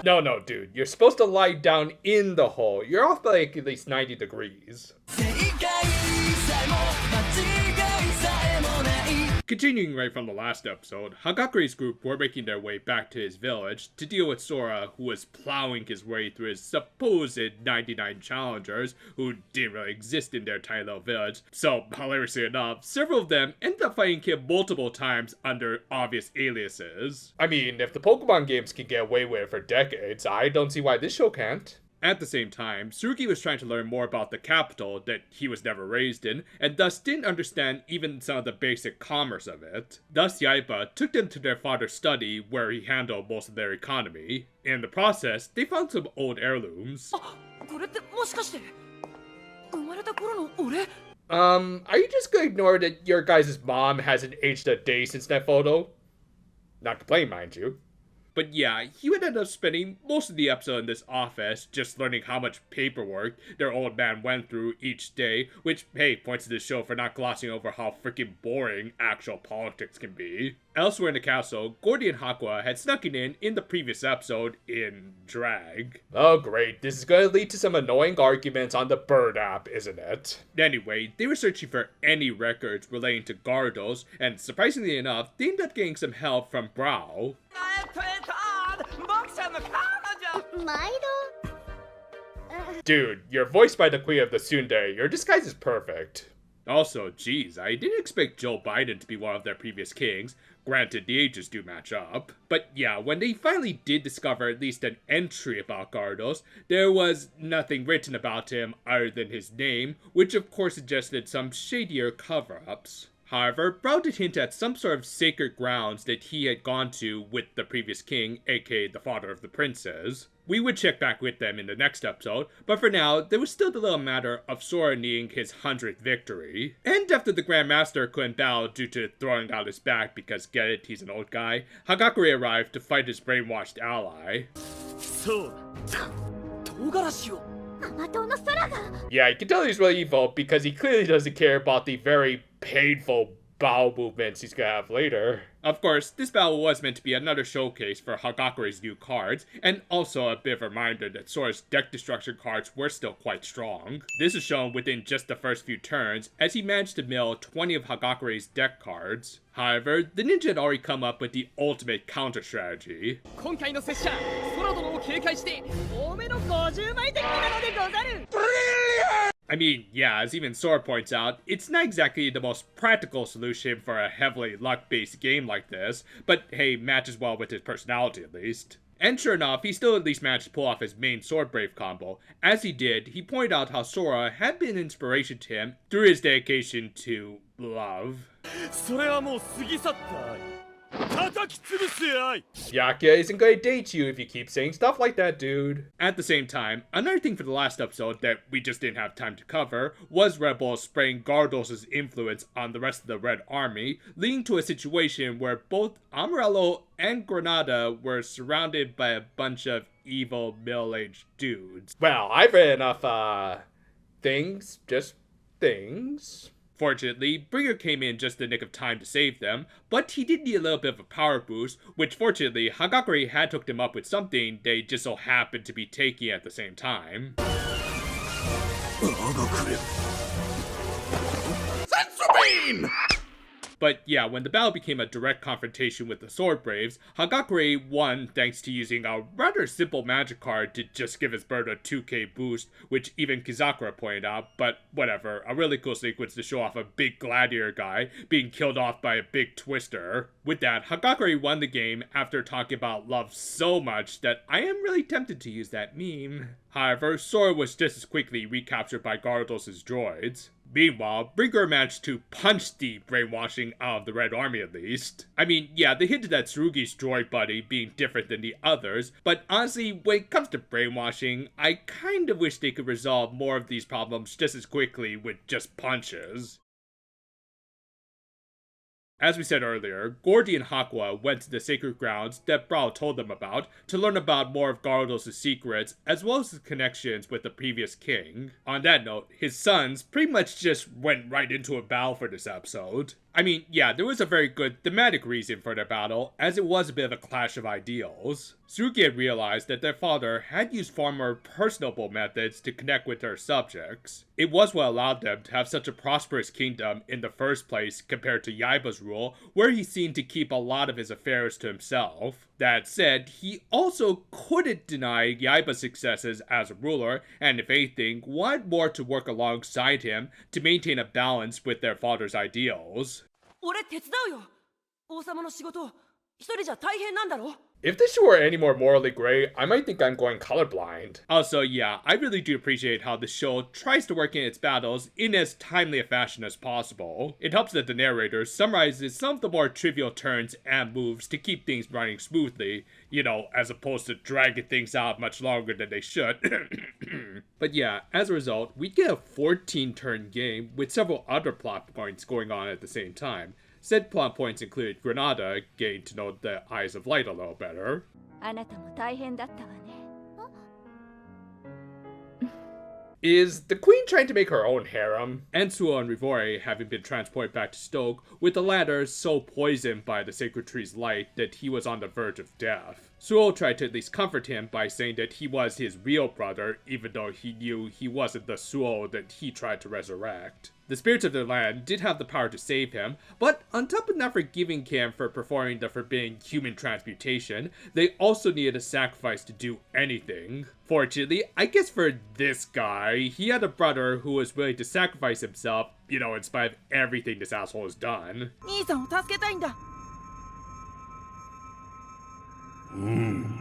No, dude. You're supposed to lie down in the hole. You're off by like at least 90 degrees. Continuing right from the last episode, Hagakure's group were making their way back to his village to deal with Sora, who was plowing his way through his supposed 99 challengers who didn't really exist in their tiny little village. So, hilariously enough, several of them ended up fighting him multiple times under obvious aliases. I mean, if the Pokemon games can get away with it for decades, I don't see why this show can't. At the same time, Tsurugi was trying to learn more about the capital that he was never raised in, and thus didn't understand even some of the basic commerce of it. Thus, Yaiba took them to their father's study, where he handled most of their economy. In the process, they found some old heirlooms. Are you just gonna ignore that your guys' mom hasn't aged a day since that photo? Not to blame, mind you. But yeah, he would end up spending most of the episode in this office just learning how much paperwork their old man went through each day, which, hey, points to the show for not glossing over how freaking boring actual politics can be. Elsewhere in the castle, Gordy and Hakua had snuck in the previous episode in drag. Oh great, this is going to lead to some annoying arguments on the Bird app, isn't it? Anyway, they were searching for any records relating to Gyarados, and surprisingly enough, they ended up getting some help from Brow. Dude, you're voiced by the Queen of the Tsundere. Your disguise is perfect. Also, geez, I didn't expect Joe Biden to be one of their previous kings. Granted, the ages do match up. But yeah, when they finally did discover at least an entry about Gyarados, there was nothing written about him other than his name, which of course suggested some shadier cover-ups. However, Brow did hint at some sort of sacred grounds that he had gone to with the previous king, aka the father of the princes. We would check back with them in the next episode, but for now, there was still the little matter of Sora needing his 100th victory. And after the Grand Master couldn't battle due to throwing out his back because, get it, he's an old guy, Hagakure arrived to fight his brainwashed ally. Yeah, you can tell he's really evil because he clearly doesn't care about the very painful bowel movements he's gonna have later. Of course, this battle was meant to be another showcase for Hagakure's new cards, and also a bit of a reminder that Sora's deck destruction cards were still quite strong. This is shown within just the first few turns, as he managed to mill 20 of Hagakure's deck cards. However, the ninja had already come up with the ultimate counter strategy. I mean, yeah, as even Sora points out, it's not exactly the most practical solution for a heavily luck-based game like this, but hey, matches well with his personality at least. And sure enough, he still at least managed to pull off his main Sword Brave combo. As he did, he pointed out how Sora had been an inspiration to him through his dedication to love. Yakuya isn't gonna date you if you keep saying stuff like that, dude. At the same time, another thing for the last episode that we just didn't have time to cover was Red Bull spraying Gyarados' influence on the rest of the Red Army, leading to a situation where both Amarello and Granada were surrounded by a bunch of evil middle-aged dudes. Well, I've read enough, things. Fortunately, Bringer came in just the nick of time to save them, but he did need a little bit of a power boost, which fortunately Hagakure had hooked him up with something they just so happened to be taking at the same time. Sensu But yeah, when the battle became a direct confrontation with the Sword Braves, Hagakure won thanks to using a rather simple magic card to just give his bird a 2k boost, which even Kizakura pointed out, but whatever, a really cool sequence to show off a big gladiator guy being killed off by a big twister. With that, Hagakure won the game after talking about love so much that I am really tempted to use that meme. However, Sora was just as quickly recaptured by Gyarados' droids. Meanwhile, Brinker managed to punch the brainwashing out of the Red Army at least. I mean, yeah, they hinted at Tsurugi's droid buddy being different than the others, but honestly, when it comes to brainwashing, I kind of wish they could resolve more of these problems just as quickly with just punches. As we said earlier, Gordy and Hakua went to the sacred grounds that Brow told them about to learn about more of Gyarados' secrets, as well as his connections with the previous king. On that note, his sons pretty much just went right into a battle for this episode. I mean, yeah, there was a very good thematic reason for their battle, as it was a bit of a clash of ideals. Tsurugi had realized that their father had used far more personable methods to connect with their subjects. It was what allowed them to have such a prosperous kingdom in the first place compared to Yaiba's rule, where he seemed to keep a lot of his affairs to himself. That said, he also couldn't deny Yaiba's successes as a ruler, and if anything, wanted more to work alongside him to maintain a balance with their father's ideals. 俺手伝うよ。王様の仕事、一人じゃ大変なんだろ。 If this show were any more morally gray, I might think I'm going colorblind. Also, yeah, I really do appreciate how the show tries to work in its battles in as timely a fashion as possible. It helps that the narrator summarizes some of the more trivial turns and moves to keep things running smoothly, you know, as opposed to dragging things out much longer than they should. But yeah, as a result, we get a 14-turn game with several other plot points going on at the same time. Said plot points included Granada getting to know the Eyes of Light a little better. あなたも大変だったわね。 Is the queen trying to make her own harem? And Suo and Rivalry having been transported back to Stoke, with the latter so poisoned by the sacred tree's light that he was on the verge of death. Suo tried to at least comfort him by saying that he was his real brother, even though he knew he wasn't the Suo that he tried to resurrect. The spirits of their land did have the power to save him, but on top of not forgiving him for performing the forbidden human transmutation, they also needed a sacrifice to do anything. Fortunately, I guess for this guy, he had a brother who was willing to sacrifice himself, you know, in spite of everything this asshole has done. 兄さんを助けたいんだ。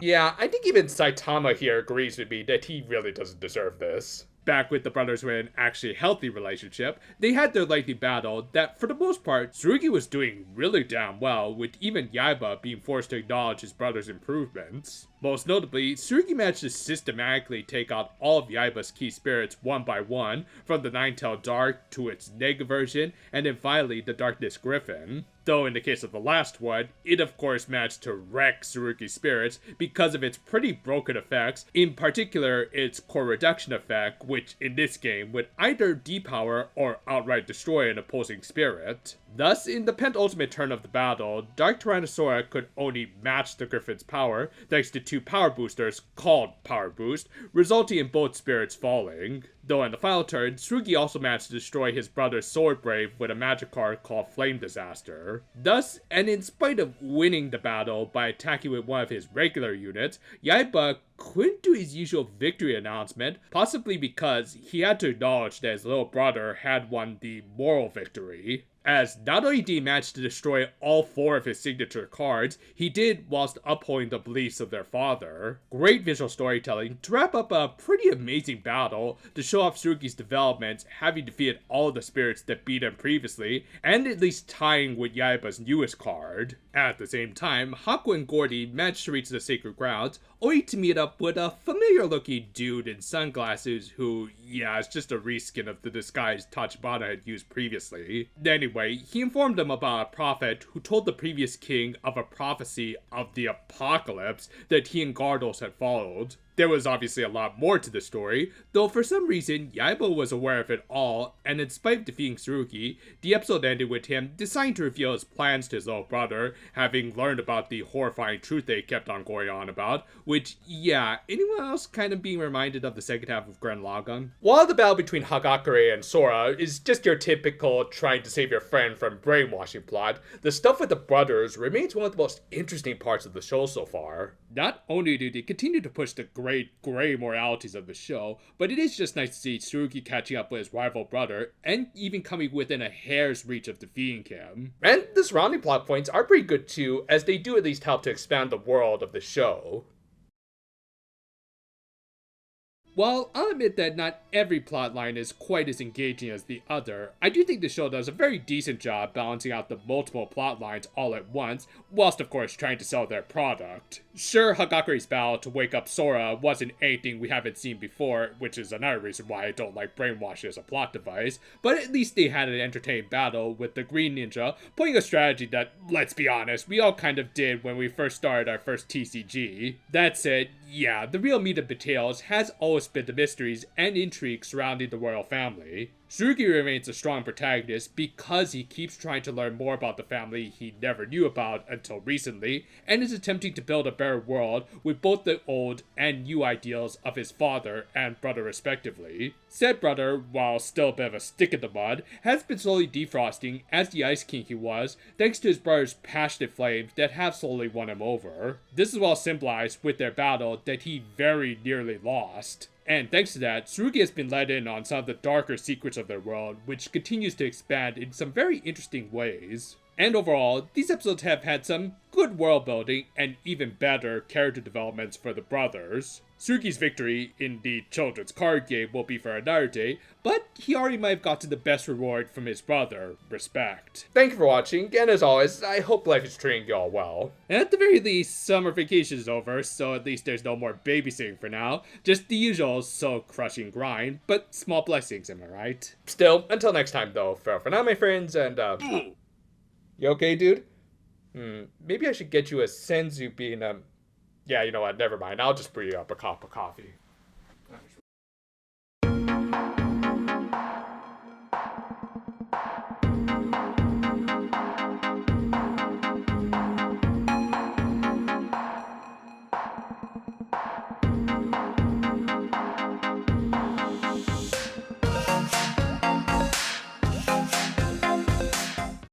Yeah, I think even Saitama here agrees with me that he really doesn't deserve this. Back with the brothers who had an actually healthy relationship, they had their lengthy battle that, for the most part, Tsurugi was doing really damn well, with even Yaiba being forced to acknowledge his brother's improvements. Most notably, Tsurugi managed to systematically take out all of Yaiba's key spirits one by one, from the Nine-Tailed Dark to its negative version, and then finally the Darkness Griffin. Though in the case of the last one, it of course managed to wreck Tsurugi's spirits because of its pretty broken effects, in particular its core reduction effect, which in this game would either depower or outright destroy an opposing spirit. Thus, in the penultimate turn of the battle, Dark Tyrannosaura could only match the Griffin's power, thanks to two power boosters called Power Boost, resulting in both spirits falling. Though in the final turn, Tsurugi also managed to destroy his brother's Sword Brave with a magic card called Flame Disaster. Thus, and in spite of winning the battle by attacking with one of his regular units, Yaiba couldn't do his usual victory announcement, possibly because he had to acknowledge that his little brother had won the moral victory. As not only did he manage to destroy all 4 of his signature cards, he did whilst upholding the beliefs of their father. Great visual storytelling to wrap up a pretty amazing battle to show off Tsurugi's developments, having defeated all of the spirits that beat him previously, and at least tying with Yaiba's newest card. At the same time, Haku and Gordy managed to reach the sacred grounds, only to meet up with a familiar looking dude in sunglasses who, yeah, is just a reskin of the disguise Tachibana had used previously. Anyway, he informed them about a prophet who told the previous king of a prophecy of the apocalypse that he and Gardos had followed. There was obviously a lot more to the story, though for some reason Yaiba was aware of it all, and in spite of defeating Tsurugi, the episode ended with him deciding to reveal his plans to his little brother, having learned about the horrifying truth they kept on going on about, which, yeah, anyone else kind of being reminded of the second half of Gurren Lagann? While the battle between Hagakure and Sora is just your typical trying to save your friend from brainwashing plot, the stuff with the brothers remains one of the most interesting parts of the show so far. Not only did they continue to push the great gray moralities of the show, but it is just nice to see Tsurugi catching up with his rival brother, and even coming within a hair's reach of defeating him. And the surrounding plot points are pretty good too, as they do at least help to expand the world of the show. While I'll admit that not every plotline is quite as engaging as the other, I do think the show does a very decent job balancing out the multiple plotlines all at once, whilst of course trying to sell their product. Sure, Hagakure's battle to wake up Sora wasn't anything we haven't seen before, which is another reason why I don't like brainwash as a plot device, but at least they had an entertaining battle with the Green Ninja, playing a strategy that, let's be honest, we all kind of did when we first started our first TCG. That said, yeah, the real meat of the tales has always been the mysteries and intrigue surrounding the royal family. Tsurugi remains a strong protagonist because he keeps trying to learn more about the family he never knew about until recently, and is attempting to build a better world with both the old and new ideals of his father and brother respectively. Said brother, while still a bit of a stick in the mud, has been slowly defrosting as the Ice King he was, thanks to his brother's passionate flames that have slowly won him over. This is well symbolized with their battle that he very nearly lost. And thanks to that, Tsurugi has been let in on some of the darker secrets of their world, which continues to expand in some very interesting ways. And overall, these episodes have had some good world building and even better character developments for the brothers. Tsurugi's victory in the children's card game will be for another day, but he already might have gotten the best reward from his brother, respect. Thank you for watching, and as always, I hope life is treating y'all well. And at the very least, summer vacation is over, so at least there's no more babysitting for now. Just the usual soul-crushing grind, but small blessings, am I right? Still, until next time though, farewell for now, my friends, and you okay, dude? Maybe I should get you a senzu bean, yeah, you know what, never mind, I'll just brew you up a cup of coffee.